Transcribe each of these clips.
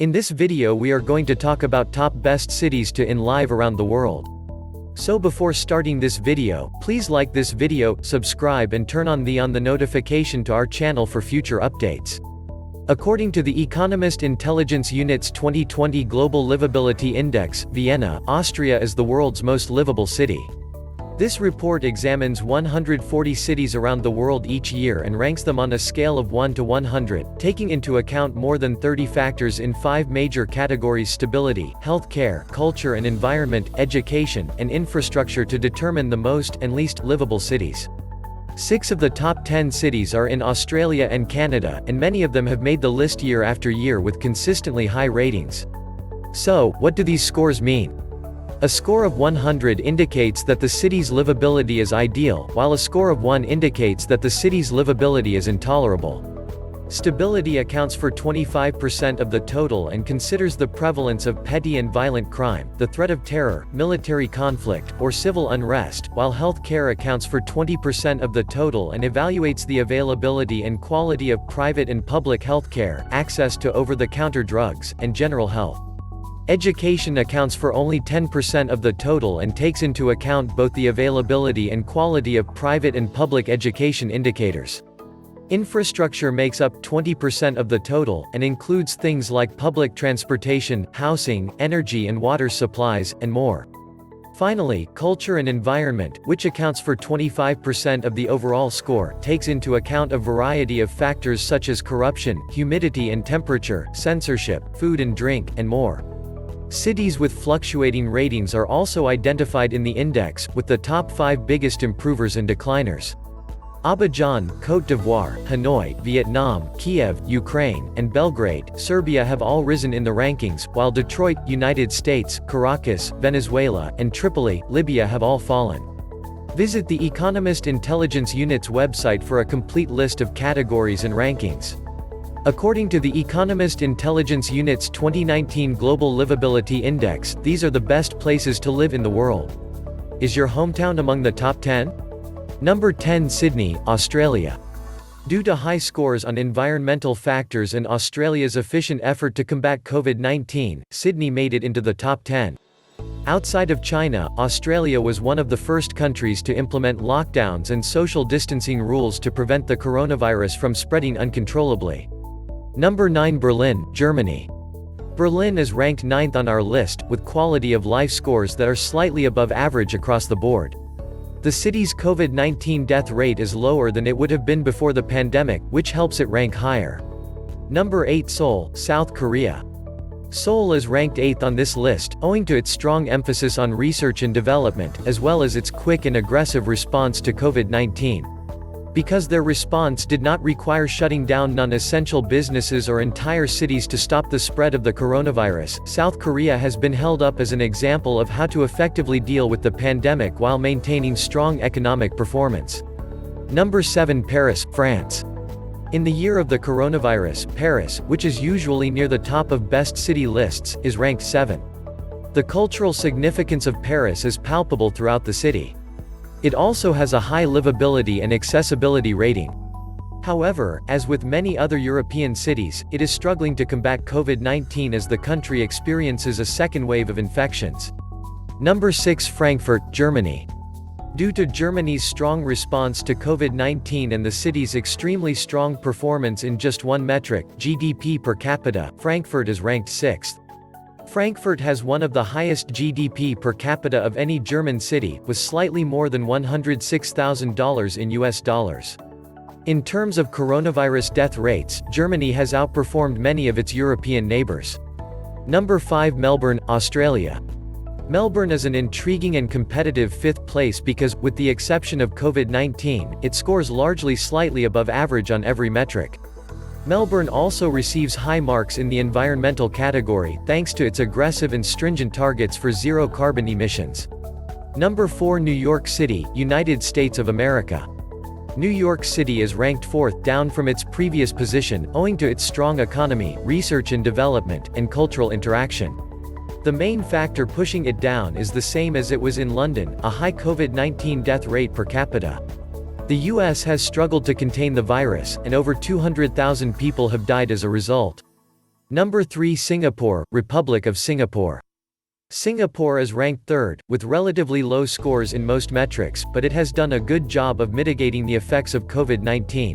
In this video we are going to talk about top best cities to live around the world. So before starting this video, please like this video, subscribe and turn on the notification to our channel for future updates. According to the Economist Intelligence Unit's 2020 Global Livability Index, Vienna, Austria is the world's most livable city. This report examines 140 cities around the world each year and ranks them on a scale of 1 to 100, taking into account more than 30 factors in 5 major categories: stability, healthcare, culture and environment, education, and infrastructure to determine the most and least livable cities. 6 of the top 10 cities are in Australia and Canada, and many of them have made the list year after year with consistently high ratings. So, what do these scores mean? A score of 100 indicates that the city's livability is ideal, while a score of 1 indicates that the city's livability is intolerable. Stability accounts for 25% of the total and considers the prevalence of petty and violent crime, the threat of terror, military conflict, or civil unrest, while health care accounts for 20% of the total and evaluates the availability and quality of private and public health care, access to over-the-counter drugs, and general health. Education accounts for only 10% of the total and takes into account both the availability and quality of private and public education indicators. Infrastructure makes up 20% of the total, and includes things like public transportation, housing, energy and water supplies, and more. Finally, culture and environment, which accounts for 25% of the overall score, takes into account a variety of factors such as corruption, humidity and temperature, censorship, food and drink, and more. Cities with fluctuating ratings are also identified in the index, with the top 5 biggest improvers and decliners. Abidjan, Côte d'Ivoire, Hanoi, Vietnam, Kiev, Ukraine, and Belgrade, Serbia have all risen in the rankings, while Detroit, United States, Caracas, Venezuela, and Tripoli, Libya have all fallen. Visit the Economist Intelligence Unit's website for a complete list of categories and rankings. According to the Economist Intelligence Unit's 2019 Global Livability Index, these are the best places to live in the world. Is your hometown among the top 10? Number 10, Sydney, Australia. Due to high scores on environmental factors and Australia's efficient effort to combat COVID-19, Sydney made it into the top 10. Outside of China, Australia was one of the first countries to implement lockdowns and social distancing rules to prevent the coronavirus from spreading uncontrollably. Number 9, Berlin, Germany. Berlin is ranked 9th on our list, with quality of life scores that are slightly above average across the board. The city's COVID-19 death rate is lower than it would have been before the pandemic, which helps it rank higher. Number 8, Seoul, South Korea. Seoul is ranked 8th on this list, owing to its strong emphasis on research and development, as well as its quick and aggressive response to COVID-19. Because their response did not require shutting down non-essential businesses or entire cities to stop the spread of the coronavirus, South Korea has been held up as an example of how to effectively deal with the pandemic while maintaining strong economic performance. Number 7, Paris, France. In the year of the coronavirus, Paris, which is usually near the top of best city lists, is ranked 7th. The cultural significance of Paris is palpable throughout the city. It also has a high livability and accessibility rating. However, as with many other European cities, it is struggling to combat COVID-19 as the country experiences a second wave of infections. Number 6, Frankfurt, Germany. Due to Germany's strong response to COVID-19 and the city's extremely strong performance in just one metric, GDP per capita, Frankfurt is ranked 6th. Frankfurt has one of the highest GDP per capita of any German city, with slightly more than $106,000 in US dollars. In terms of coronavirus death rates, Germany has outperformed many of its European neighbors. Number 5, Melbourne, Australia. Melbourne is an intriguing and competitive 5th place because, with the exception of COVID-19, it scores largely slightly above average on every metric. Melbourne also receives high marks in the environmental category, thanks to its aggressive and stringent targets for zero carbon emissions. Number 4, New York City, United States of America. New York City is ranked 4th, down from its previous position, owing to its strong economy, research and development, and cultural interaction. The main factor pushing it down is the same as it was in London, a high COVID-19 death rate per capita. The US has struggled to contain the virus, and over 200,000 people have died as a result. Number 3, Singapore, Republic of Singapore. Singapore is ranked third, with relatively low scores in most metrics, but it has done a good job of mitigating the effects of COVID-19.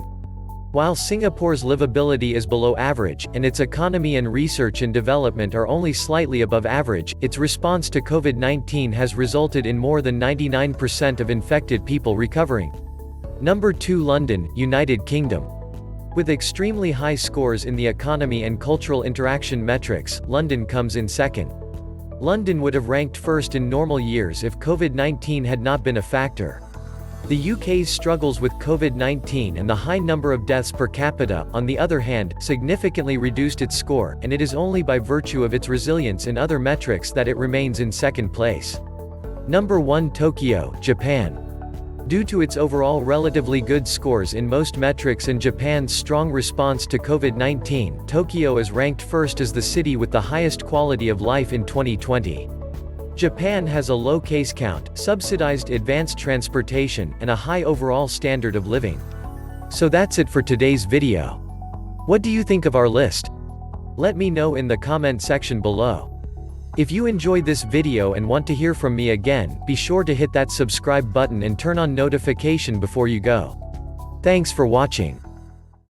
While Singapore's livability is below average, and its economy and research and development are only slightly above average, its response to COVID-19 has resulted in more than 99% of infected people recovering. Number 2, London, United Kingdom. With extremely high scores in the economy and cultural interaction metrics, London comes in second. London would have ranked first in normal years if COVID-19 had not been a factor. The UK's struggles with COVID-19 and the high number of deaths per capita, on the other hand, significantly reduced its score, and it is only by virtue of its resilience in other metrics that it remains in second place. Number 1, Tokyo, Japan. Due to its overall relatively good scores in most metrics and Japan's strong response to COVID-19, Tokyo is ranked first as the city with the highest quality of life in 2020. Japan has a low case count, subsidized advanced transportation, and a high overall standard of living. So that's it for today's video. What do you think of our list? Let me know in the comment section below. If you enjoyed this video and want to hear from me again, be sure to hit that subscribe button and turn on notification before you go. Thanks for watching.